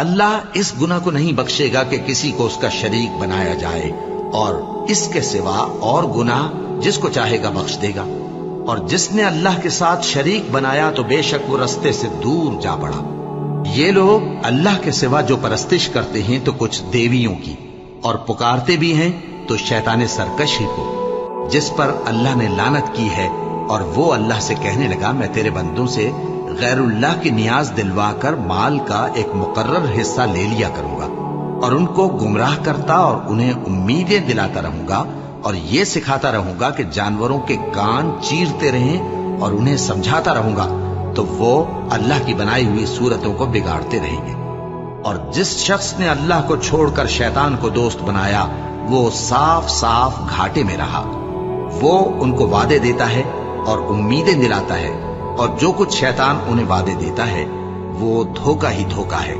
اللہ اس گناہ کو نہیں بخشے گا کہ کسی کو اس کا شریک بنایا جائے، اور اس کے سوا اور گناہ جس کو چاہے گا بخش دے گا، اور جس نے اللہ کے ساتھ شریک بنایا تو بے شک وہ رستے سے دور جا پڑا۔ یہ لوگ اللہ کے سوا جو پرستش کرتے ہیں تو کچھ دیویوں کی، اور پکارتے بھی ہیں تو شیطان سرکش ہی کو، جس پر اللہ نے لعنت کی ہے، اور وہ اللہ سے کہنے لگا میں تیرے بندوں سے غیر اللہ کی نیاز دلوا کر مال کا ایک مقرر حصہ لے لیا کروں گا، اور ان کو گمراہ کرتا اور انہیں امیدیں دلاتا رہوں گا، اور یہ سکھاتا رہوں گا کہ جانوروں کے کان چیرتے رہیں، اور انہیں سمجھاتا رہوں گا تو وہ اللہ کی بنائی ہوئی صورتوں کو بگاڑتے رہیں گے۔ اور جس شخص نے اللہ کو چھوڑ کر شیطان کو دوست بنایا وہ صاف صاف گھاٹے میں رہا۔ وہ ان کو وعدے دیتا ہے اور امیدیں دلاتا ہے، اور جو کچھ شیطان انہیں وعدے دیتا ہے وہ دھوکہ ہی دھوکہ ہے۔